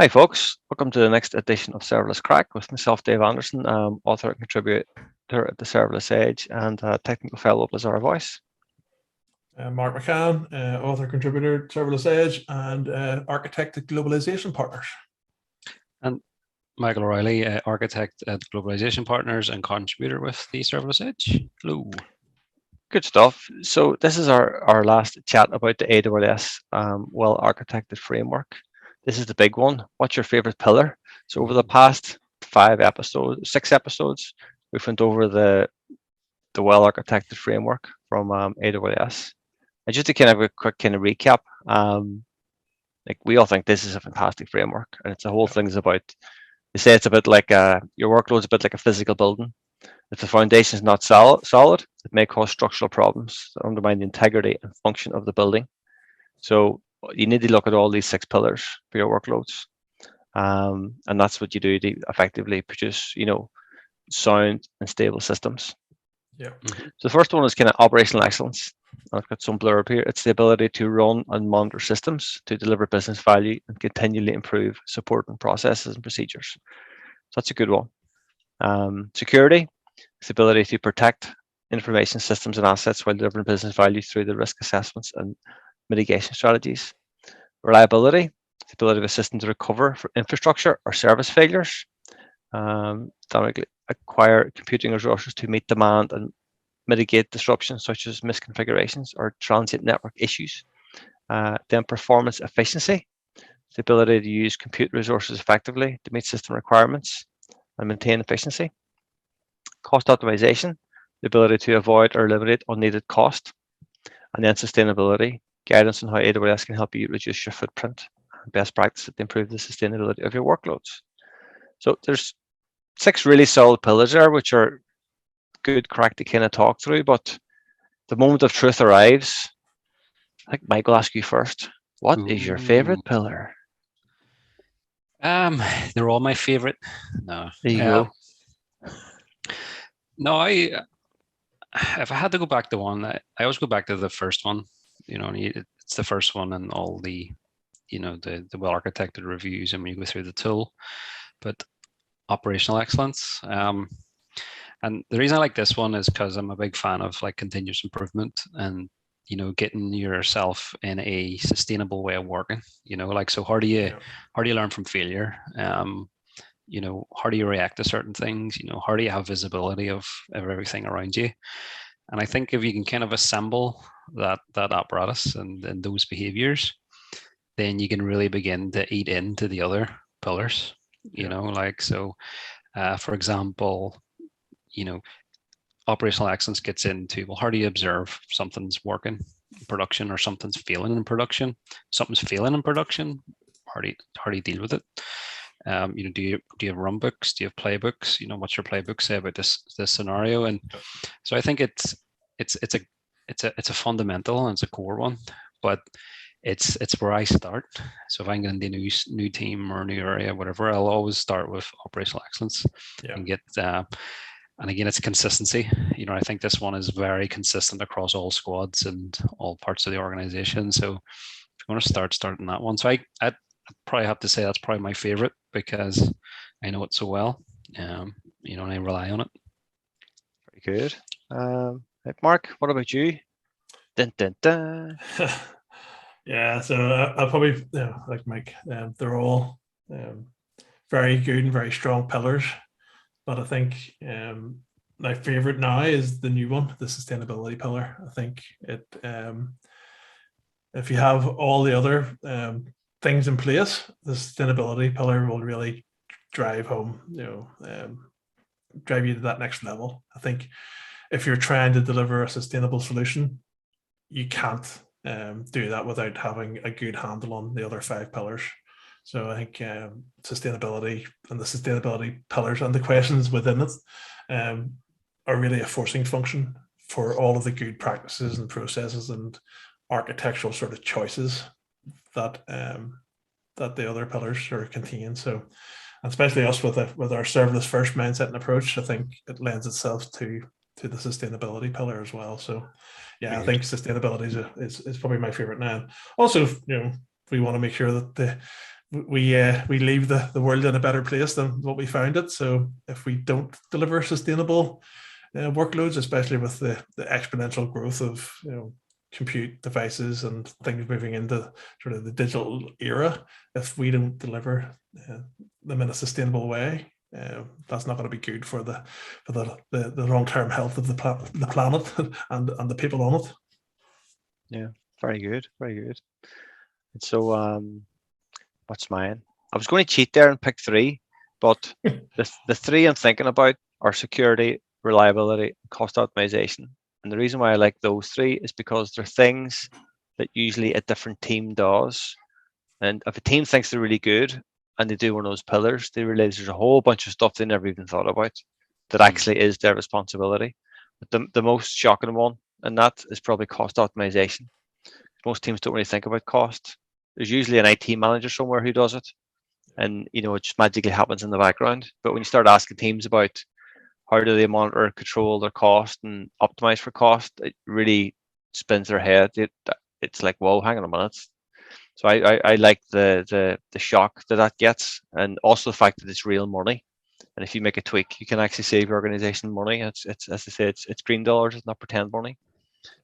Hi, folks. Welcome to the next edition of Serverless Craic with myself, Dave Anderson, author and contributor at the Serverless Age and technical fellow at Lazar Voice. Mark McCann, author, contributor, Serverless Edge, and architect at Globalization Partners. And Michael O'Reilly, architect at Globalization Partners and contributor with the Serverless Edge. Hello. Good stuff. So this is our last chat about the AWS Well Architected Framework. This is the big one. What's your favorite pillar? So over the past 6 episodes, we've went over the Well Architected Framework from AWS. And just to kind of a quick kind of recap, like we all think this is a fantastic framework, and it's the whole thing's about. They say it's a bit like your workload's a bit like a physical building. If the foundation is not solid, it may cause structural problems that undermine the integrity and function of the building. So you need to look at all these 6 pillars for your workloads, and that's what you do to effectively produce, sound and stable systems. Yeah. So the first one is kind of operational excellence. I've got some blurb here. It's the ability to run and monitor systems to deliver business value and continually improve support and processes and procedures. So that's a good one. Security, it's the ability to protect information systems and assets while delivering business value through the risk assessments and mitigation strategies. Reliability, it's the ability of a system to recover from infrastructure or service failures. Dynamically acquire computing resources to meet demand and mitigate disruptions such as misconfigurations or transient network issues. Then performance efficiency, the ability to use compute resources effectively to meet system requirements and maintain efficiency. Cost optimization, the ability to avoid or eliminate unneeded cost. And then sustainability, guidance on how AWS can help you reduce your footprint and best practices to improve the sustainability of your workloads. So there's 6 really solid pillars there, which are good crack to kind of talk through, but the moment of truth arrives. I think Michael, ask you first. What is your favorite pillar? They're all my favorite. No. There you go. No, if I had to go back to one, I always go back to the first one. It's the first one in all the, the well-architected reviews, and when you go through the tool. But operational excellence. And the reason I like this one is because I'm a big fan of like continuous improvement and, getting yourself in a sustainable way of working, so how do you learn from failure? How do you react to certain things? How do you have visibility of everything around you? And I think if you can kind of assemble that apparatus and those behaviors, then you can really begin to eat into the other pillars, for example, operational excellence gets into, well, how do you observe something's working in production or something's failing in production? Something's failing in production. How do you deal with it? Do you have run books? Do you have playbooks? What's your playbook say about this scenario? And so I think it's a fundamental and it's a core one, but it's where I start. So if I'm going to do a new team or a new area, whatever, I'll always start with operational excellence and get. And again, it's consistency. I think this one is very consistent across all squads and all parts of the organization. So if you want to starting that one, so I'd probably have to say that's probably my favorite because I know it so well, and I rely on it. Very good. Mark, what about you? Dun, dun, dun. Yeah, so I'll probably like Mike. They're all very good and very strong pillars. But I think my favorite now is the new one, the sustainability pillar. I think it, if you have all the other things in place, the sustainability pillar will really drive home, drive you to that next level. I think if you're trying to deliver a sustainable solution, you can't do that without having a good handle on the other 5 pillars. So I think sustainability and the sustainability pillars and the questions within it are really a forcing function for all of the good practices and processes and architectural sort of choices that the other pillars sort of contain. So, especially us with our serverless first mindset and approach, I think it lends itself to the sustainability pillar as well. So, yeah, I think sustainability is probably my favorite now. Also, we want to make sure that we leave the world in a better place than what we found it. So if we don't deliver sustainable workloads, especially with the exponential growth of compute devices and things moving into sort of the digital era, if we don't deliver them in a sustainable way, that's not going to be good for the long-term health of the planet and the people on it. Yeah, very good, very good. And so, what's mine? I was going to cheat there and pick 3, but the 3 I'm thinking about are security, reliability, and cost optimization. And the reason why I like those 3 is because they're things that usually a different team does. And if a team thinks they're really good and they do one of those pillars, they realize there's a whole bunch of stuff they never even thought about that actually is their responsibility. But the most shocking one, and that is probably cost optimization. Most teams don't really think about cost. There's usually an IT manager somewhere who does it, and it just magically happens in the background. But when you start asking teams about how do they monitor and control their cost and optimize for cost, it really spins their head. It's like, whoa, hang on a minute. So I like the shock that gets, and also the fact that it's real money. And if you make a tweak, you can actually save your organization money. It's as I say, it's green dollars, it's not pretend money.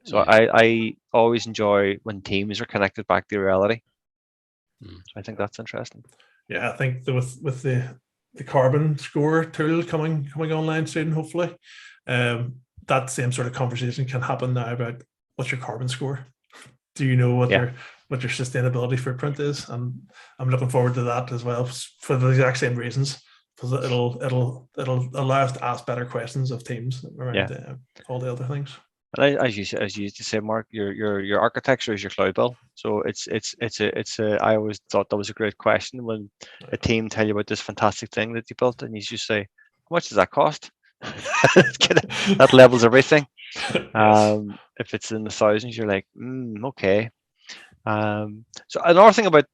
So I always enjoy when teams are connected back to reality. So I think that's interesting. Yeah, I think with the carbon score tool coming online soon, hopefully, that same sort of conversation can happen now about what's your carbon score. Do you know what your sustainability footprint is? And I'm looking forward to that as well for the exact same reasons, because it'll allow us to ask better questions of teams around all the other things. And as you used to say, Mark, your architecture is your cloud bill. So it's a. I always thought that was a great question when a team tell you about this fantastic thing that you built, and you just say, "How much does that cost?" That levels everything. Yes. If it's in the thousands, you're like, okay. So another thing about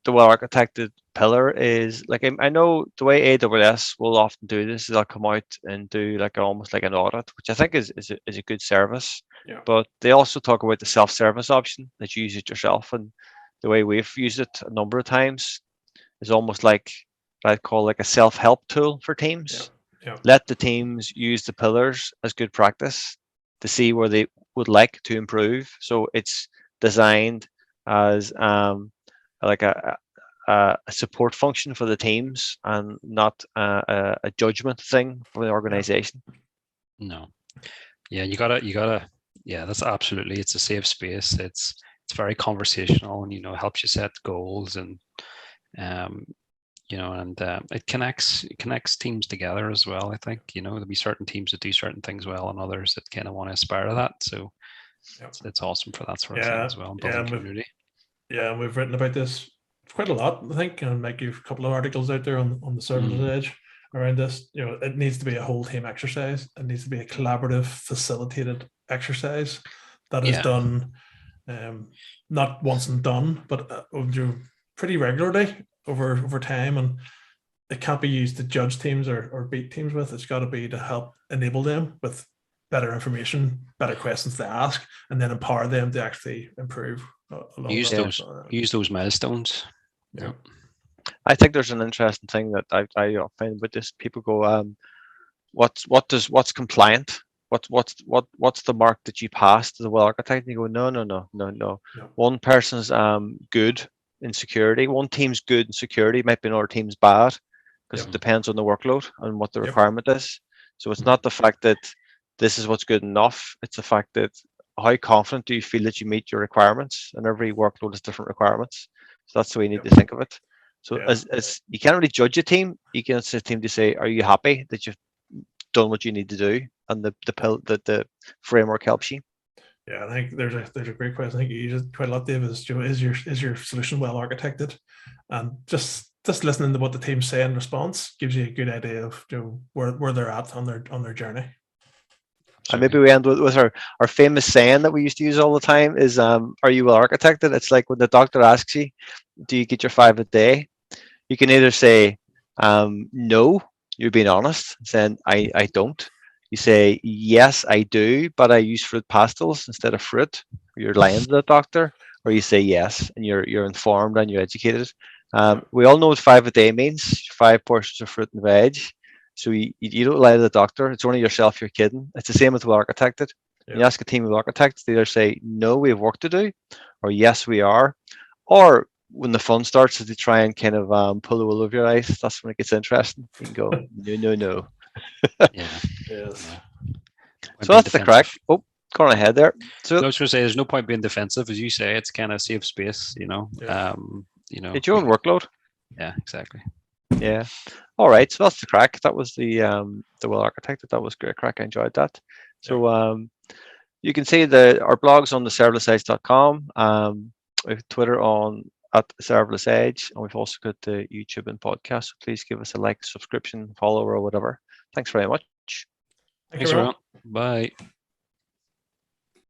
the well architected pillar is, like, I know the way AWS will often do this is they'll come out and do almost like an audit, which I think is a good service. Yeah. But they also talk about the self-service option that you use it yourself, and the way we've used it a number of times is almost like what I'd call like a self-help tool for teams. Yeah. Let the teams use the pillars as good practice to see where they would like to improve. So it's designed as like a support function for the teams and not a judgment thing for the organization. No. Yeah, you gotta. Yeah, that's absolutely. It's a safe space. It's very conversational, and helps you set goals, and it connects teams together as well. I think there'll be certain teams that do certain things well, and others that kind of want to aspire to that. So it's awesome for that sort of thing as well. Building community. Yeah, and we've written about this quite a lot, I think, and might give a couple of articles out there on the serverless edge around this. It needs to be a whole team exercise. It needs to be a collaborative, facilitated exercise that is done not once and done, but pretty regularly over time. And it can't be used to judge teams or beat teams with. It's got to be to help enable them with better information, better questions to ask, and then empower them to actually improve. Use those milestones. Yeah. I think there's an interesting thing that I find with this. People go, what's compliant? What's the mark that you pass to the well architect? And you go, no. One person's good in security. One team's good in security. Might be another team's bad, because it depends on the workload and what the requirement is. So it's not the fact that this is what's good enough. It's the fact that how confident do you feel that you meet your requirements, and every workload has different requirements. So that's the way you need to think of it. So as you can't really judge a team, you can ask a team to say, are you happy that you've done what you need to do, and the framework helps you. Yeah, I think there's a great question. I think you use it quite a lot, Dave. Is your solution well architected? And just listening to what the team's say in response gives you a good idea of where they're at on their journey. And maybe we end with our famous saying that we used to use all the time is, are you well architected? It's like when the doctor asks you, do you get your 5 a day? You can either say, no, you're being honest, saying, I don't. You say, yes, I do, but I use fruit pastels instead of fruit. You're lying to the doctor. Or you say yes, and you're informed and you're educated. We all know what 5 a day means, 5 portions of fruit and veg. So you don't lie to the doctor. It's only yourself you're kidding. It's the same with Well Architected. Yeah. You ask a team of architects, they either say, no, we have work to do, or yes, we are. Or when the fun starts, is they try and kind of pull the wool over your eyes. That's when it gets interesting. You can go, no. Yeah. Yes. So that's the crack. Oh, going ahead there. So I was going to say, there's no point being defensive, as you say. It's kind of save space, Yeah. it's your own workload. Yeah, exactly. Yeah. All right. So that's the crack. That was the Well Architected. That was great crack. I enjoyed that. So you can see our blogs on the serverlessedge.com. We have Twitter on at Serverless Edge, and we've also got the YouTube and podcast. So please give us a like, subscription, follow, or whatever. Thanks very much. Thanks, everyone. Bye.